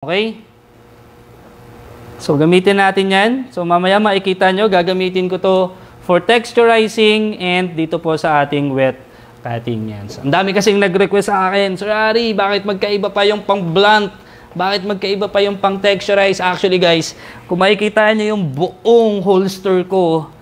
Okay? So, gamitin natin yan. So, mamaya makikita nyo, gagamitin ko to for texturizing and dito po sa ating wet cutting yan. So, ang dami kasing nag-request sa akin, Sir Ari, bakit magkaiba pa yung pang blunt? Bakit magkaiba pa yung pang texturize? Actually guys, kung makikita nyo yung buong holster ko,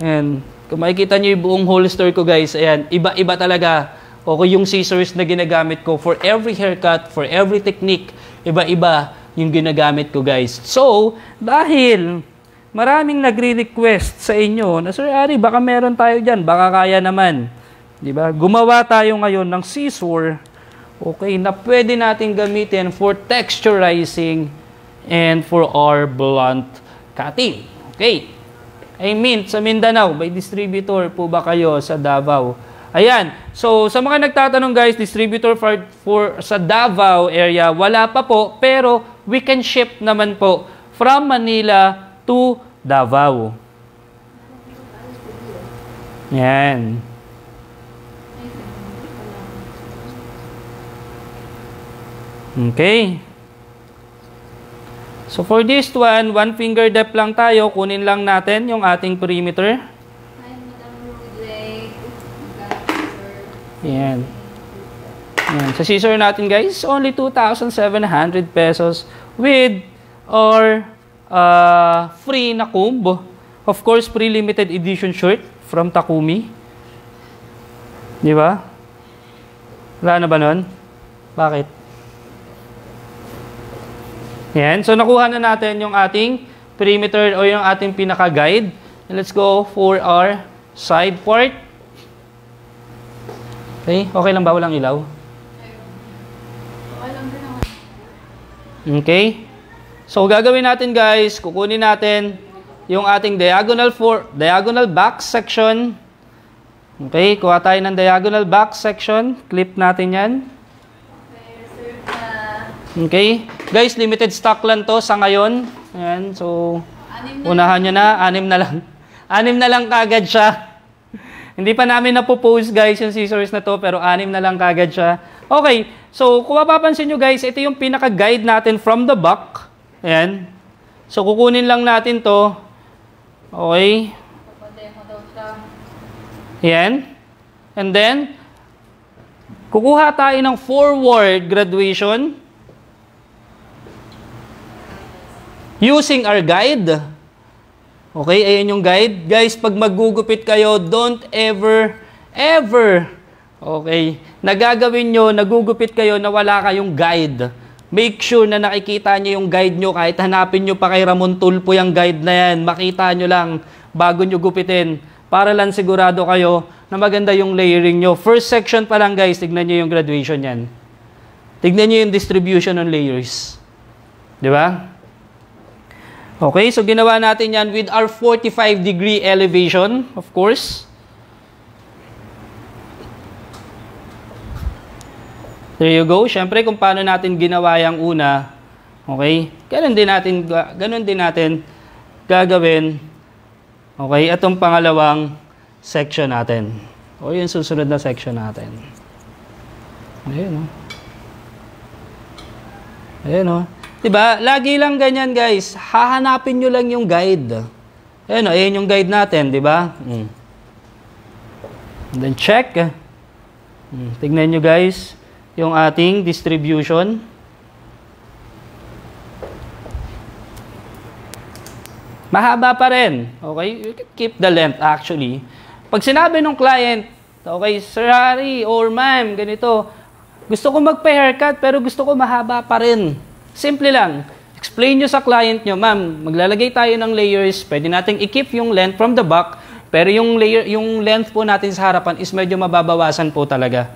ayan, kung makikita nyo yung buong holster ko guys, ayan, iba-iba talaga. Okay, yung scissors na ginagamit ko for every haircut, for every technique, iba-iba yung ginagamit ko guys. So, dahil maraming nagre-request sa inyo na, Sir Ari, baka meron tayo dyan, baka kaya naman. Diba? Gumawa tayo ngayon ng scissor, okay, na pwede natin gamitin for texturizing and for our blunt cutting. Okay. I mean, sa Mindanao, by distributor po ba kayo sa Davao? Ayan. So, sa mga nagtatanong guys, distributor for sa Davao area, wala pa po, pero we can ship naman po from Manila to Davao. Ayan. Okay. So, for this one finger depth lang tayo. Kunin lang natin yung ating perimeter. Ayan. Ayan. Sa scissor natin guys, only 2,700 pesos with our free na comb. Of course, free limited edition shirt from Takumi. Di ba? Wala na ba nun? Bakit? Ayan. So, nakuha na natin yung ating perimeter o yung ating pinaka-guide. Let's go for our side part. Okay? Okay lang ba? Walang ilaw? Okay? So, gagawin natin guys, kukunin natin yung ating diagonal back section. Okay? Kuha tayo ng diagonal back section. Clip natin yan. Okay? Guys, limited stock lang to sa ngayon. Ayan. So, unahan nyo na. 6 na lang. 6 na lang kagad siya. Hindi pa namin napopost guys yung scissors na to, pero 6 na lang kagad siya. Okay, so kung mapapansin nyo guys, ito yung pinaka-guide natin from the back. Ayan. So kukunin lang natin to. Okay. Ayan. And then, kukuha tayo ng forward graduation using our guide. Okay, ayan yung guide. Guys, pag maggugupit kayo, don't ever, okay, nagagawin nyo, nagugupit kayo na wala kayong guide. Make sure na nakikita nyo yung guide nyo. Kahit hanapin nyo pa kay Ramon Tulpo yung guide na yan, makita nyo lang bago nyo gupitin. Para lang sigurado kayo na maganda yung layering nyo. First section pa lang guys, tignan nyo yung graduation yan. Tignan nyo yung distribution ng layers. Di ba? Okay, so ginawa natin yan with our 45-degree elevation, of course. There you go. Siyempre, kung paano natin ginawa yung una, okay, ganun din natin gagawin, okay, itong pangalawang section natin. O yung susunod na section natin. Ayan, o. Ayan, o. Diba? Lagi lang ganyan, guys. Hahanapin nyo lang yung guide. Ayan, ayan yung guide natin, diba? Then check. Tignan nyo, guys, yung ating distribution. Mahaba pa rin. Okay? You can keep the length, actually. Pag sinabi ng client, okay, Sir Harry or ma'am, ganito, gusto ko magpa-haircut, pero gusto ko mahaba pa rin. Simple lang. Explain nyo sa client nyo, ma'am, maglalagay tayo ng layers, pwede nating i-keep yung length from the back, pero yung length po natin sa harapan is medyo mababawasan po talaga.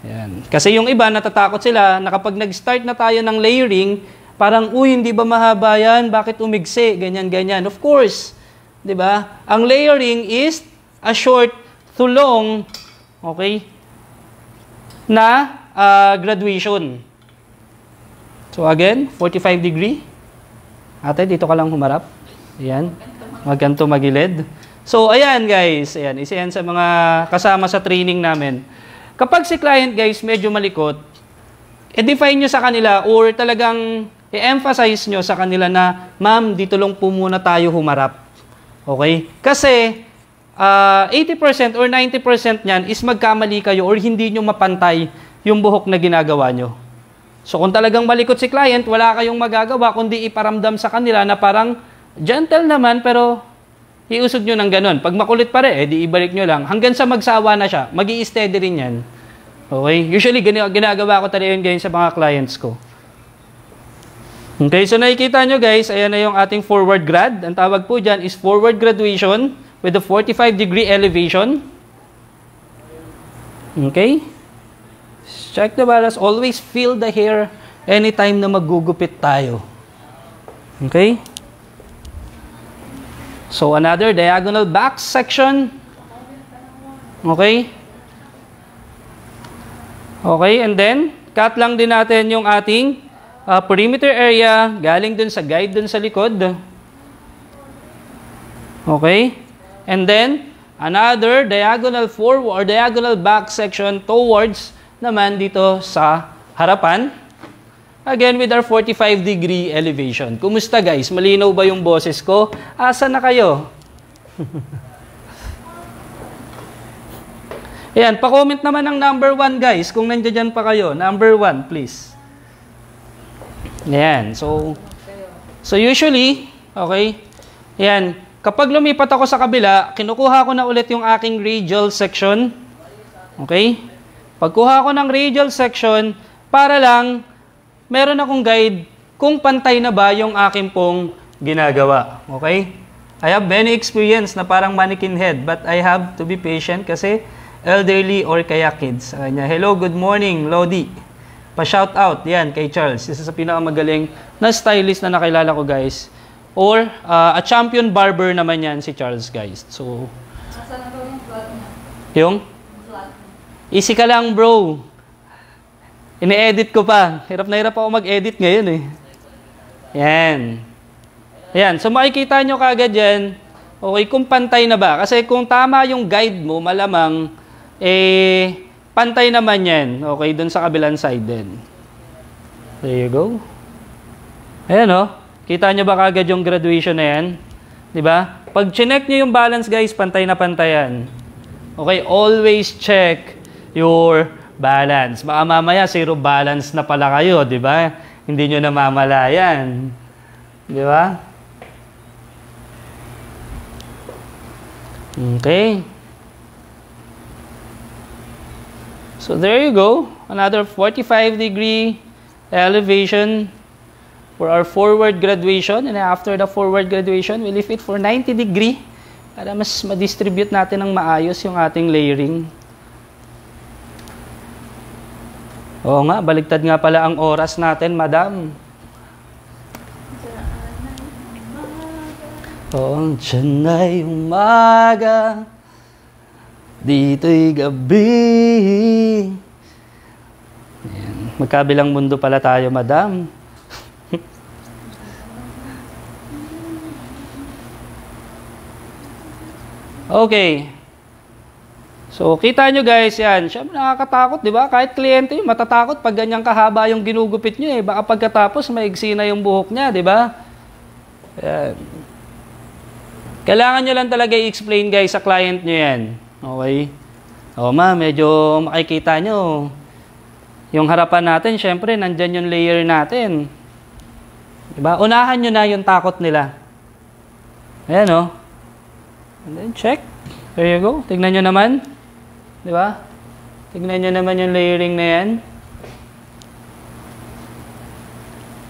Yan. Kasi yung iba, natatakot sila na kapag nag-start na tayo ng layering, parang, uy, hindi ba mahaba yan? Bakit umigsi? Ganyan, ganyan. Of course, di ba? Ang layering is a short to long, okay, na graduation. So again, 45 degree. Ate, dito ka lang humarap. Ayan. Magkanto magilid. So ayan guys. Ayan. Isa yan sa mga kasama sa training namin. Kapag si client guys medyo malikot, i-define nyo sa kanila or talagang i-emphasize nyo sa kanila na, ma'am, dito lang po muna tayo humarap. Okay? Kasi, 80% or 90% niyan is magkamali kayo or hindi nyo mapantay yung buhok na ginagawa nyo. So, kung talagang malikot si client, wala kayong magagawa kundi iparamdam sa kanila na parang gentle naman, pero iusog nyo ng ganun. Pag makulit pa rin, di ibalik nyo lang. Hanggang sa magsawa na siya, mag-i-steady rin yan. Okay? Usually, ginagawa ko talaga yun ganyan sa mga clients ko. Okay, so nakikita nyo guys, ayan na yung ating forward grad. Ang tawag po dyan is forward graduation with a 45-degree elevation. Okay? Check the balance. Always feel the hair anytime na maggugupit tayo. Okay? So, another diagonal back section. Okay? Okay, and then, cut lang din natin yung ating perimeter area, galing dun sa guide dun sa likod. Okay? And then, another diagonal forward or diagonal back section towards naman dito sa harapan. Again, with our 45-degree elevation. Kumusta guys? Malinaw ba yung boses ko? Asa na kayo? Ayan, pa-comment naman ng number 1 guys, kung nandiyan pa kayo. Number 1, please. Ayan, so usually, okay, ayan, kapag lumipat ako sa kabila, kinukuha ko na ulit yung aking radial section. Okay? Pagkuha ko ng radial section, para lang, meron akong guide kung pantay na ba yung aking pong ginagawa. Okay? I have many experience na parang mannequin head, but I have to be patient kasi elderly or kaya kids. Kanya, hello, good morning, Lodi. Pa-shout out, yan, kay Charles. Isa sa pinakamagaling na stylist na nakilala ko, guys. Or, a champion barber naman yan, si Charles, guys. So, nasa na daw yung flat niya? Yung? Flat. Easy ka lang, bro. Ini-edit ko pa. Hirap na hirap ako mag-edit ngayon, eh. Yan. Yan, so makikita nyo kagad yan, okay, kung pantay na ba. Kasi kung tama yung guide mo, malamang, pantay naman yan. Okay, dun sa kabilang side din. There you go. Ayan o. Kita nyo ba kagad yung graduation na yan? Diba? Pag chinek nyo yung balance guys, pantay na pantay yan. Okay, always check your balance. Baka mamaya zero balance na pala kayo. Diba? Hindi nyo namamalayan. Diba? Okay. So there you go, another 45-degree elevation for our forward graduation. And after the forward graduation, we lift it for 90-degree para mas ma-distribute natin ng maayos yung ating layering. Oo nga, baligtad nga pala ang oras natin, madam. Oo, dyan ay umaga, dito'y gabi. Ayan. Magkabilang mundo pala tayo, madam. Okay. So, kita nyo guys, yan. Siyempre, nakakatakot, di ba? Kahit kliyente yun, matatakot pag ganyang kahaba yung ginugupit nyo, eh. Baka pagkatapos, maigsi na yung buhok niya, di ba? Ayan. Kailangan nyo lang talaga i-explain guys sa client nyo yan. Okay? O ma, medyo makikita nyo. Yung harapan natin, syempre, nandyan yung layer natin. Diba? Unahan nyo na yung takot nila. Ayan o. And then check. There you go. Tignan nyo naman. Diba? Tignan nyo naman yung layering na yan.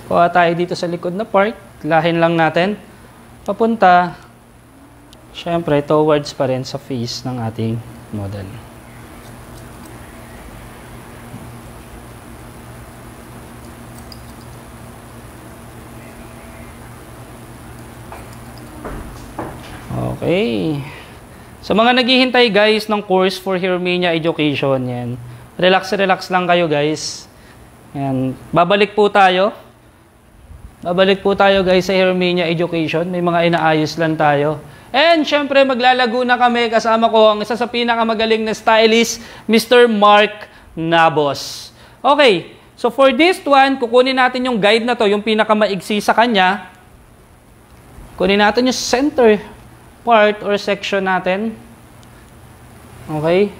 Kuha tayo dito sa likod na part. Lahin lang natin. Papunta. Siyempre, towards pa rin sa face ng ating model. Okay. So, mga naghihintay guys ng course for Hairmania Education, yan. Relax lang kayo guys. Yan. Babalik po tayo guys sa Hairmania Education. May mga inaayos lang tayo. And syempre maglalago na kami, kasama ko ang isa sa pinakamagaling na stylist, Mr. Mark Nabos. Okay, So for this one, kukunin natin yung guide na to, yung pinakamaigsi sa kanya. Kunin natin yung center part or section natin. Okay.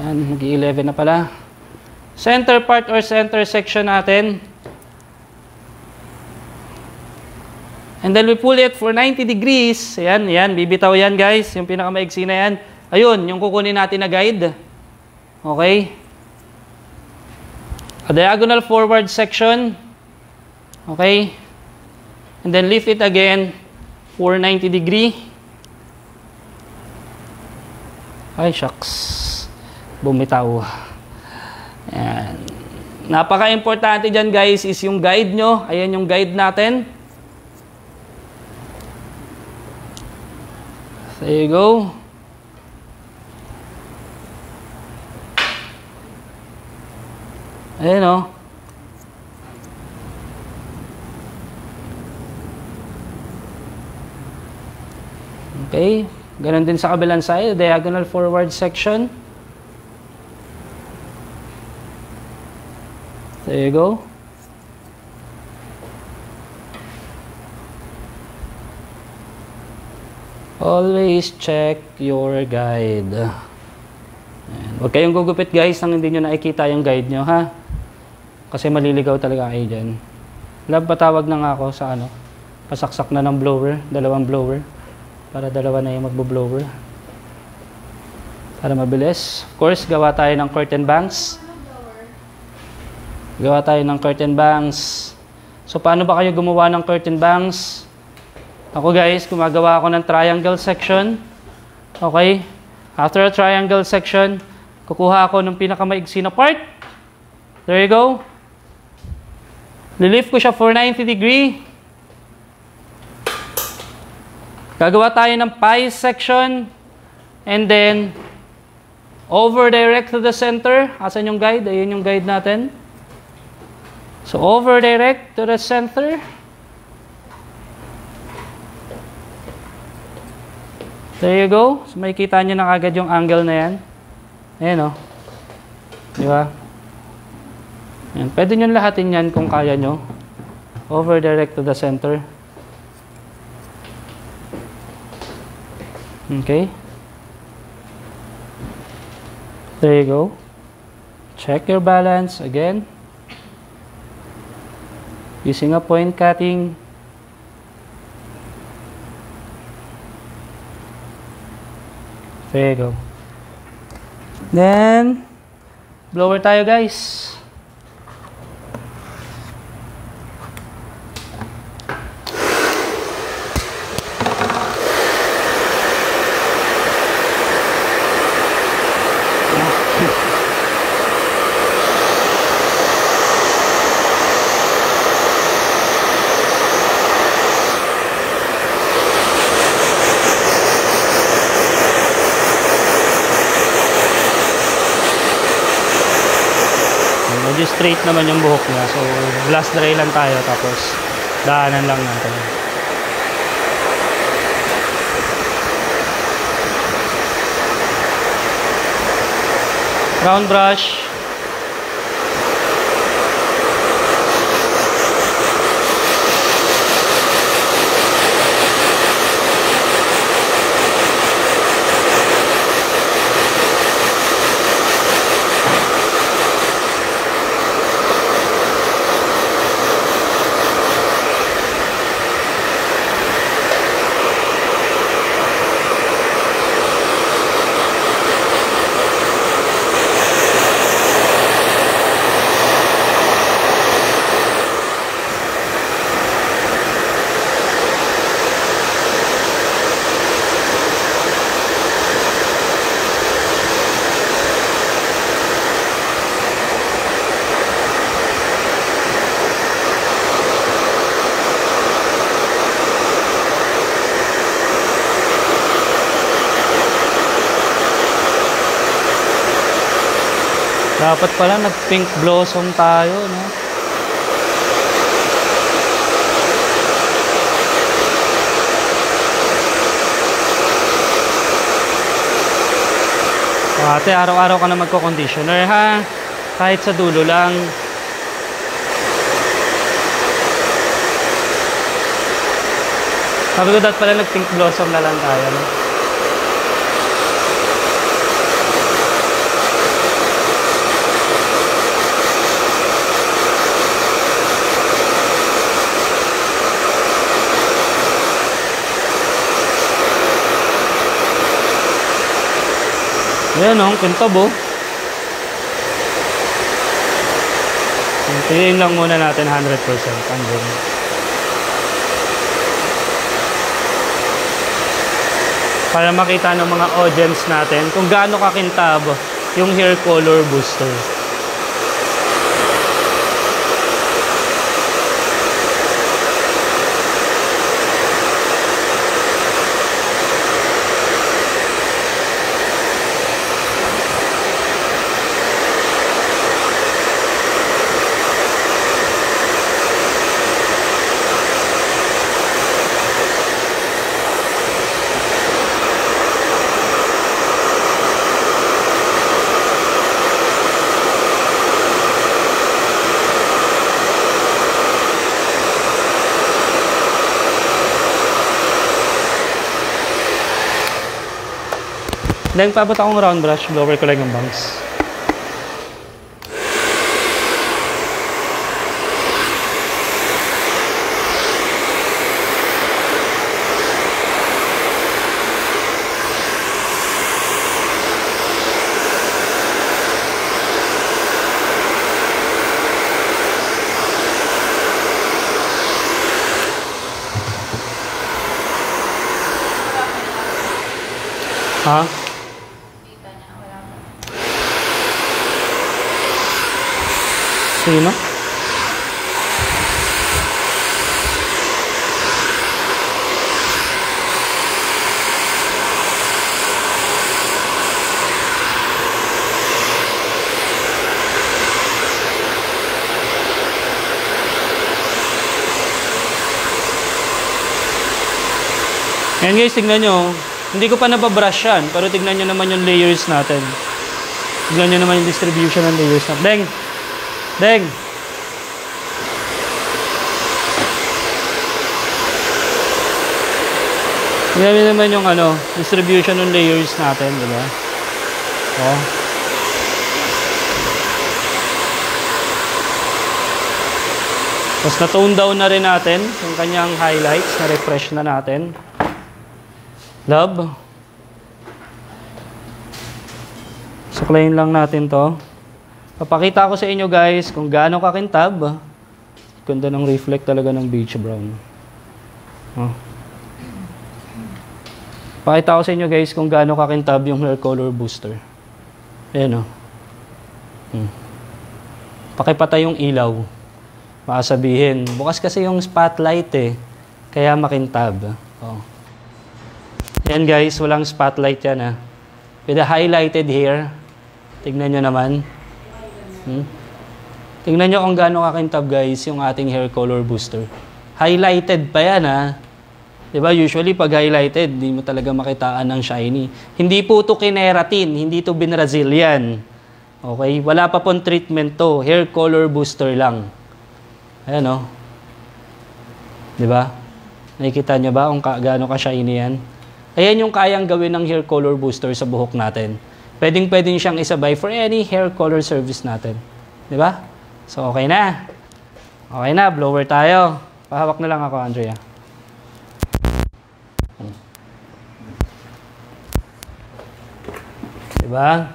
Yan, nag-11 na pala. Center part or center section natin. And then we pull it for 90 degrees. Yan, bibitaw yan guys. Yung pinakamaigsi na yan. Ayun, yung kukunin natin na guide. Okay. A diagonal forward section. Okay. And then lift it again for 90 degree. Ay, shucks. Bumitaw. Yan. Napaka-importante dyan guys is yung guide nyo. Ayan yung guide natin. There you go. Ayan o. Okay. Ganon din sa kabilang side. Diagonal forward section. There you go. Always check your guide. Ayan. Huwag kayong gugupit guys nang hindi nyo nakikita yung guide nyo, ha? Kasi maliligaw talaga kayo dyan. Patawag na nga ako sa ano, pasaksak na ng blower, dalawang blower. Para dalawa na yung magbo-blower. Para mabilis. Of course, gawa tayo ng curtain banks. Gawa tayo ng curtain banks. So, paano ba kayo gumawa ng curtain banks? Ako guys, gumagawa ako ng triangle section. Okay? After a triangle section, kukuha ako ng pinakamaigsi na part. There you go. Lilift ko siya for 90 degree. Gagawa tayo ng pie section. And then, over direct to the center. Asan yung guide? Ayan yung guide natin. So, over direct to the center. There you go. So, makikita nyo na kagad yung angle na yan. Ayan o. Di ba? Ayan. Pwede nyo lahatin yan kung kaya nyo. Over direct to the center. Okay. There you go. Check your balance again. Using a point cutting. There you go. Then, blower tayo guys. Medyo straight naman yung buhok niya. So, blast dry lang tayo. Tapos, daanan lang natin. Round brush. Dapat pala nag-pink blossom tayo, no? Ate, araw-araw ka na magko-conditioner ha. Kahit sa dulo lang. Sabi ko dapat pala nag-pink blossom na lang tayo. No? Ayan o, kintab o. Tingin lang muna natin 100%. Andun. Para makita ng mga audience natin kung gaano kakintab yung hair color booster. Then, pabot akong round brush, blower ko lang yung bangs. Ha? Sino? Ayan guys, tignan nyo. Hindi ko pa nababrush yan, pero tignan nyo naman yung layers natin. Tignan nyo naman yung distribution ng layers natin. Deng! Deng! Tignan nyo naman yung distribution ng layers natin, diba? Oh. Tapos na-tone down na rin natin yung kanyang highlights, na-refresh na natin. Love. Suklayin lang natin to. Papakita ko sa inyo guys kung gaano kakintab. Ganda ng reflect talaga ng beige brown. Oh. Pakita ko sa inyo guys kung gaano kakintab yung hair color booster. Ayan o. Pakipatay yung ilaw. Baka sabihin, bukas kasi yung spotlight eh. Kaya makintab. Oh. Ayan guys, walang spotlight yan ha. With the highlighted hair. Tignan nyo naman. Tignan nyo kung gaano kakintab guys yung ating hair color booster. Highlighted pa yan ha. Diba usually pag highlighted, hindi mo talaga makitaan ng shiny. Hindi po ito kineratin, hindi ito binrazilian. Okay? Wala pa pong treatment to. Hair color booster lang. Ayan o. Diba? Nakikita nyo ba kung gaano ka-shiny yan? Ayan yung kayang gawin ng hair color booster sa buhok natin. Pwedeng siyang isabay for any hair color service natin. Diba? So, okay na. Okay na, blower tayo. Pahawak na lang ako, Andrea. Diba?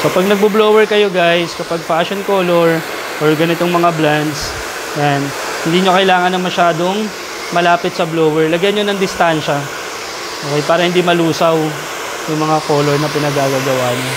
So, pag nagbo-blower kayo guys, kapag fashion color or ganitong mga blends, yan, hindi nyo kailangan na masyadong malapit sa blower. Lagyan nyo ng distansya Okay, para hindi malusaw yung mga color na pinagagagawa niyo.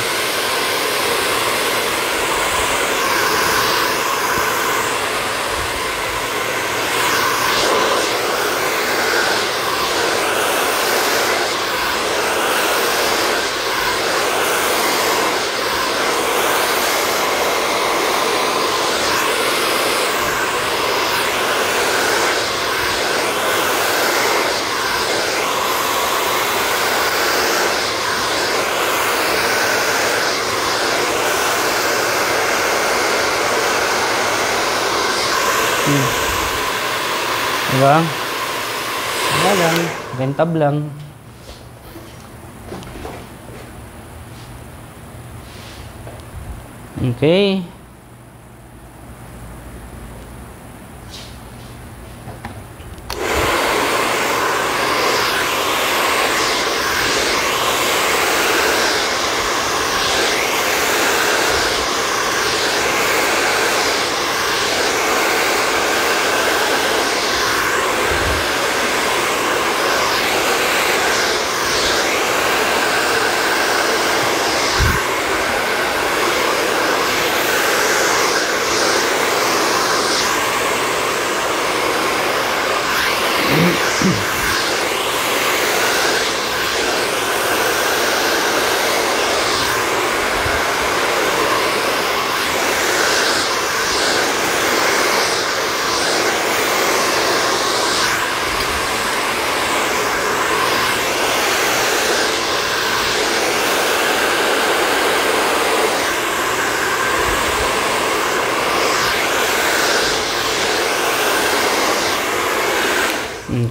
Diba? Wala lang. Rentab lang. Okay.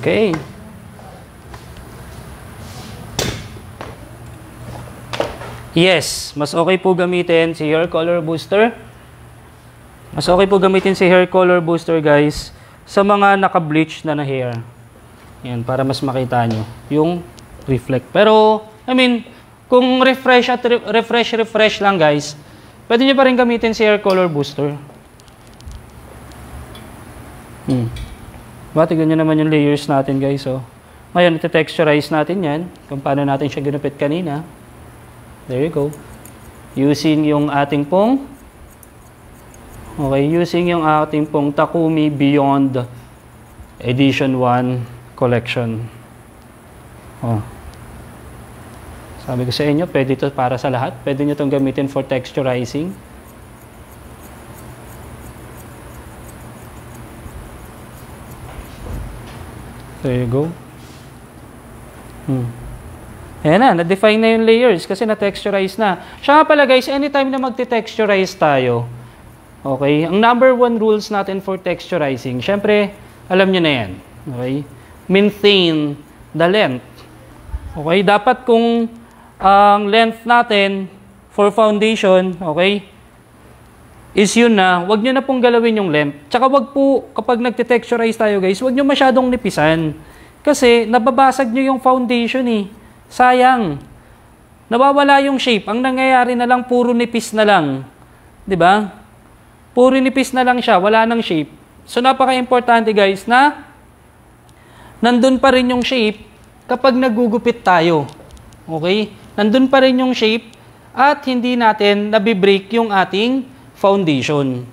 Okay. Yes, mas okay po gamitin si hair color booster. Mas okay po gamitin si hair color booster, guys, sa mga naka-bleach na hair. Yan, para mas makita nyo yung reflect. Pero, I mean, kung refresh lang, guys, pwede nyo pa rin gamitin si hair color booster. Tignan nyo naman yung layers natin, guys. Oh. Ngayon, iti-texturize natin yan. Kung paano natin siya ginupit kanina. There you go. Using yung ating pong Takumi Beyond Edition 1 Collection. Oh. Sabi ko sa inyo, pwede ito para sa lahat. Pwede nyo itong gamitin for texturizing. There you go. Ayan na, na-define na yung layers kasi na-texturize na. Siya nga pala, guys, anytime na magte-texturize tayo, okay, ang number 1 rules natin for texturizing, syempre, alam nyo na yan. Okay? Maintain the length. Okay? Dapat kung ang length natin for foundation, okay, is yun na, wag nyo na pong galawin yung length. Tsaka wag po, kapag nagte-texturize tayo, guys, wag nyo masyadong nipisan. Kasi, nababasag nyo yung foundation eh. Sayang. Nawawala yung shape. Ang nangyayari na lang, puro nipis na lang. 'Di ba? Puro nipis na lang siya, wala nang shape. So, napaka-importante, guys, na nandun pa rin yung shape kapag nagugupit tayo. Okay? Nandun pa rin yung shape at hindi natin nabibreak yung ating foundation.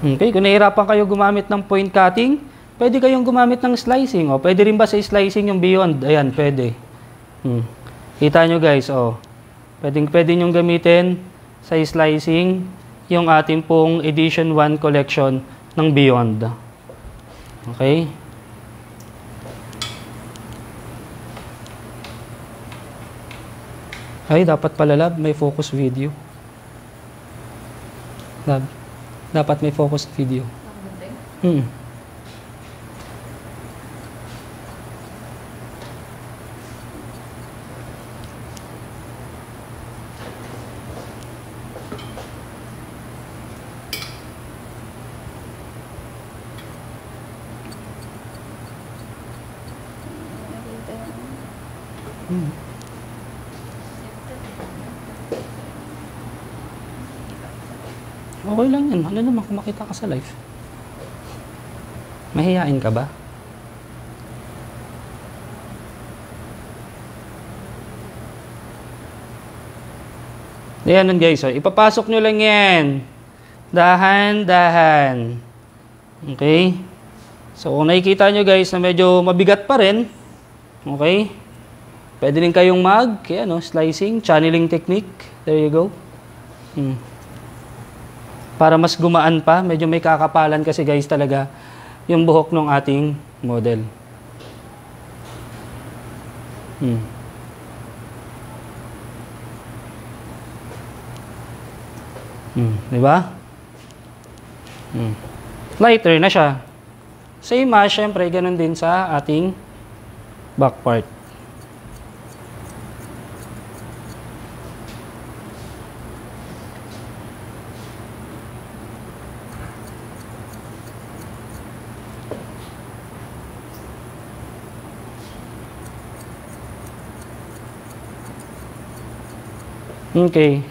Okay, kung nahihirapan kayo gumamit ng point cutting, pwede kayong gumamit ng slicing. O, pwede rin ba sa slicing yung beyond? Ayan, pwede. Kita nyo, guys, o. Pwede nyo gamitin sa slicing yung ating pong Edition 1 collection ng beyond. Okay? Ay, dapat pala, lab, may focus video. Lab, dapat may focus video. Okay lang yan. Ano naman kung makita ka sa live? Mahihain ka ba? Ayan guys. So, ipapasok nyo lang yan. Dahan-dahan. Okay? So, kung nakikita nyo guys na medyo mabigat pa rin, okay? Pwede rin kayong slicing, channeling technique. There you go. Para mas gumaan pa, medyo may kakapalan kasi guys talaga yung buhok ng ating model. Diba? Lighter na siya. Same syempre, ganun din sa ating back part. Okay.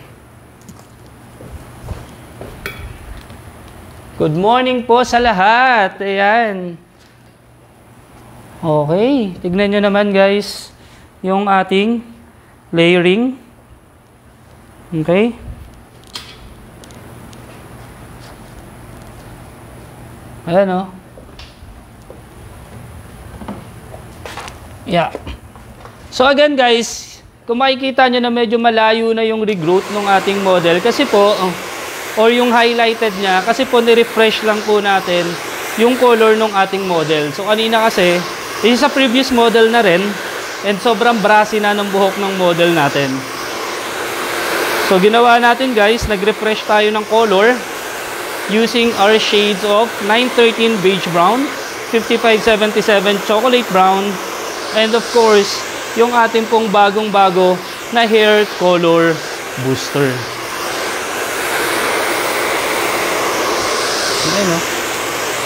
Good morning po sa lahat. Ayan. Okay. Tignan nyo naman guys yung ating layering. Okay. Ayan o. Yeah. So again guys, kung makikita nyo na medyo malayo na yung regrowth ng ating model kasi po, or yung highlighted niya, kasi po ni-refresh lang po natin yung color ng ating model. So kanina kasi, yung sa previous model na rin, and sobrang brassy na ng buhok ng model natin. So ginawa natin guys, nag-refresh tayo ng color using our shades of 913 beige brown, 5577 chocolate brown, and of course, yung ating pong bagong-bago na hair color booster. Ayan, no?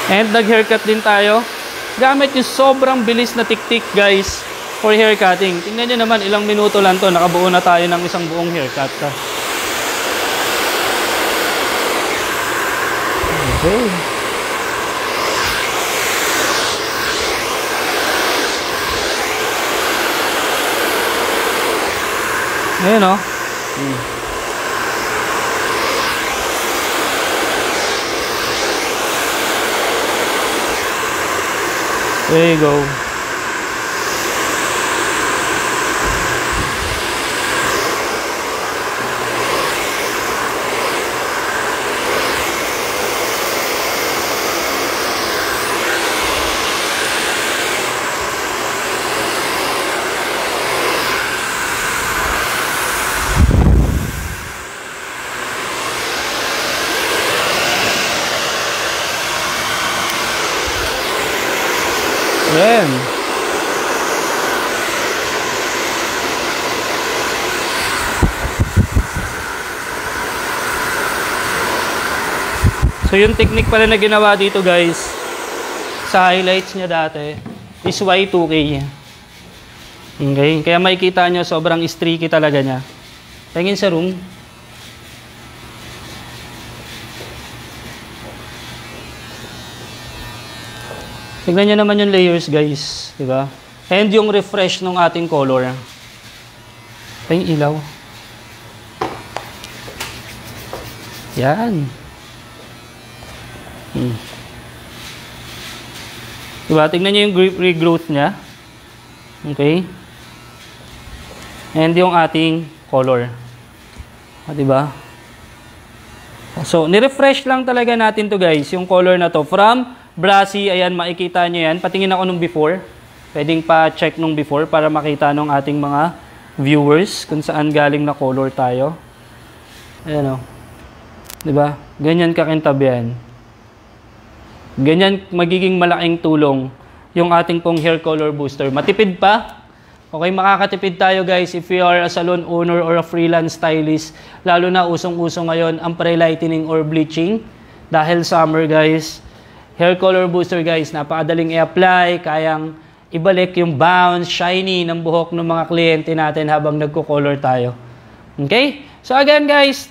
And nag-haircut din tayo. Gamit yung sobrang bilis na tiktik guys for hair cutting. Tingnan nyo naman, ilang minuto lang to. Nakabuo na tayo ng isang buong haircut. Okay. Ayan o. There you go. Ayan. So yung technique pala na ginawa dito guys sa highlights niya dati is Y2K. Okay? Kaya makikita nyo sobrang streaky talaga niya. Tingin sa room. Tignan nyo naman yung layers guys, di ba? And yung refresh ng ating color. Ito yung ilaw. Yan. Diba? Tignan nyo yung regrowth niya. Okay? And yung ating color. Diba? So, nirefresh lang talaga natin to guys, yung color na to. From brassy, ayan, makikita nyo yan. Patingin ako nung before. Pwedeng pa-check nung before para makita nung ating mga viewers kung saan galing na color tayo. Ayan o. Diba? Ganyan kakintab yan. Ganyan magiging malaking tulong yung ating pong hair color booster. Matipid pa. Okay, makakatipid tayo guys if you are a salon owner or a freelance stylist. Lalo na usong-uso ngayon ang pre-lightening or bleaching. Dahil summer guys. Hair color booster guys, napakadaling i-apply, kayang ibalik yung bounce, shiny ng buhok ng mga kliyente natin habang nagko-color tayo. Okay? So again guys,